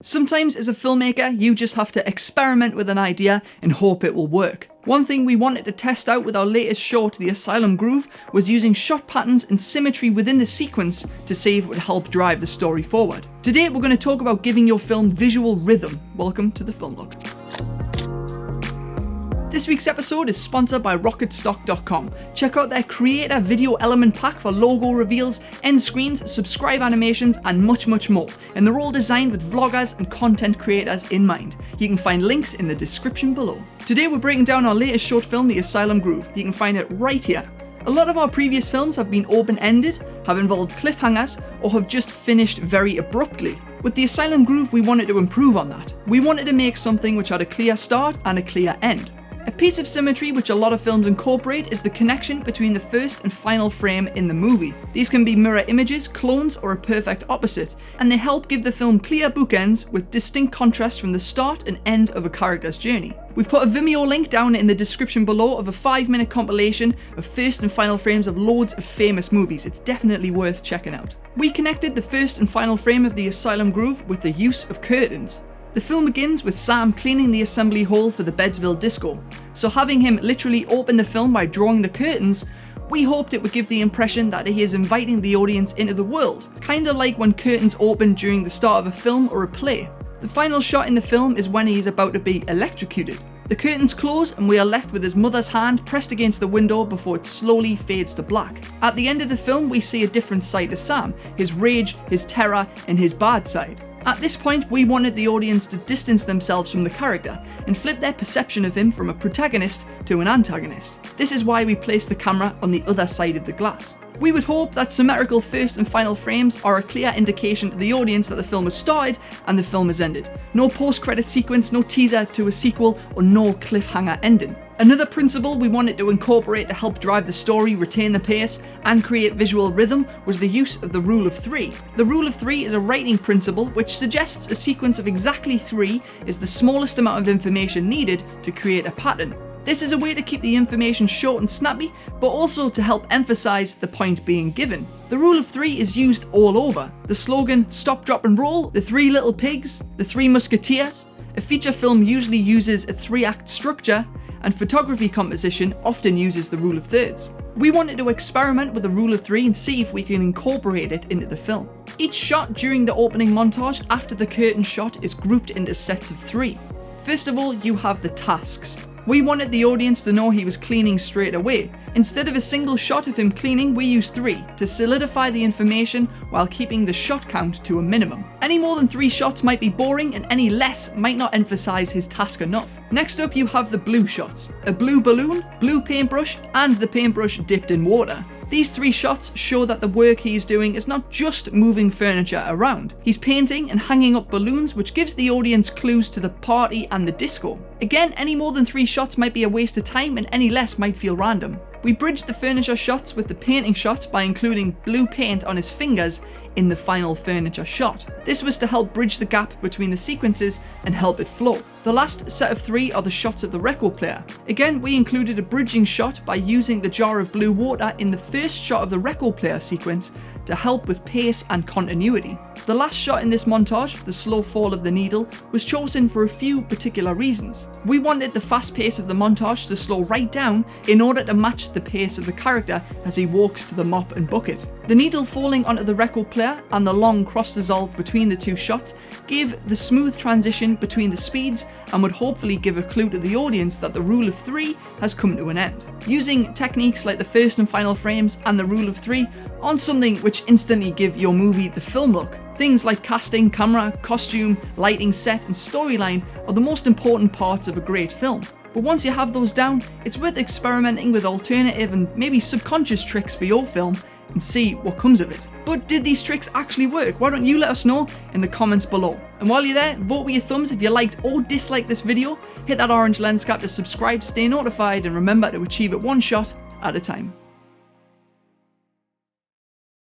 Sometimes as a filmmaker, you just have to experiment with an idea and hope it will work. One thing we wanted to test out with our latest short, The Asylum Groove, was using shot patterns and symmetry within the sequence to see if it would help drive the story forward. Today we're going to talk about giving your film visual rhythm. Welcome to the Film Look. This week's episode is sponsored by rocketstock.com. Check out their creator video element pack for logo reveals, end screens, subscribe animations, and much more. And they're all designed with vloggers and content creators in mind. You can find links in the description below. Today we're breaking down our latest short film, The Asylum Groove. You can find it right here. A lot of our previous films have been open-ended, have involved cliffhangers, or have just finished very abruptly. With The Asylum Groove, we wanted to improve on that. We wanted to make something which had a clear start and a clear end. A piece of symmetry which a lot of films incorporate is the connection between the first and final frame in the movie. These can be mirror images, clones, or a perfect opposite, and they help give the film clear bookends with distinct contrast from the start and end of a character's journey. We've put a Vimeo link down in the description below of a 5-minute compilation of first and final frames of loads of famous movies. It's definitely worth checking out. We connected the first and final frame of The Asylum Groove with the use of curtains. The film begins with Sam cleaning the assembly hall for the Bedsville disco, so having him literally open the film by drawing the curtains, we hoped it would give the impression that he is inviting the audience into the world, kinda like when curtains open during the start of a film or a play. The final shot in the film is when he is about to be electrocuted. The curtains close and we are left with his mother's hand pressed against the window before it slowly fades to black. At the end of the film we see a different side to Sam, his rage, his terror, and his bad side. At this point we wanted the audience to distance themselves from the character and flip their perception of him from a protagonist to an antagonist. This is why we placed the camera on the other side of the glass. We would hope that symmetrical first and final frames are a clear indication to the audience that the film has started and the film has ended. No post-credit sequence, no teaser to a sequel, or no cliffhanger ending. Another principle we wanted to incorporate to help drive the story, retain the pace, and create visual rhythm was the use of the rule of 3. The rule of 3 is a writing principle which suggests a sequence of exactly 3 is the smallest amount of information needed to create a pattern. This is a way to keep the information short and snappy, but also to help emphasize the point being given. The rule of 3 is used all over. The slogan, "Stop, Drop and Roll," the 3 Little Pigs, the 3 Musketeers. A feature film usually uses a 3-act structure, and photography composition often uses the rule of thirds. We wanted to experiment with the rule of 3 and see if we can incorporate it into the film. Each shot during the opening montage after the curtain shot is grouped into sets of 3. First of all, you have the tasks. We wanted the audience to know he was cleaning straight away. Instead of a single shot of him cleaning, we used 3 to solidify the information while keeping the shot count to a minimum. Any more than 3 shots might be boring and any less might not emphasize his task enough. Next up you have the blue shots. A blue balloon, blue paintbrush, and the paintbrush dipped in water. These 3 shots show that the work he is doing is not just moving furniture around. He's painting and hanging up balloons, which gives the audience clues to the party and the disco. Again, any more than 3 shots might be a waste of time and any less might feel random. We bridged the furniture shots with the painting shots by including blue paint on his fingers in the final furniture shot. This was to help bridge the gap between the sequences and help it flow. The last set of 3 are the shots of the record player. Again, we included a bridging shot by using the jar of blue water in the first shot of the record player sequence to help with pace and continuity. The last shot in this montage, the slow fall of the needle, was chosen for a few particular reasons. We wanted the fast pace of the montage to slow right down in order to match the pace of the character as he walks to the mop and bucket. The needle falling onto the record player and the long cross dissolve between the 2 shots gave the smooth transition between the speeds and would hopefully give a clue to the audience that the rule of 3 has come to an end. Using techniques like the first and final frames and the rule of 3 on something which instantly give your movie the film look. Things like casting, camera, costume, lighting, set, and storyline are the most important parts of a great film. But once you have those down, it's worth experimenting with alternative and maybe subconscious tricks for your film and see what comes of it. But did these tricks actually work? Why don't you let us know in the comments below. And while you're there, vote with your thumbs if you liked or disliked this video, hit that orange lens cap to subscribe, stay notified, and remember to achieve it one shot at a time.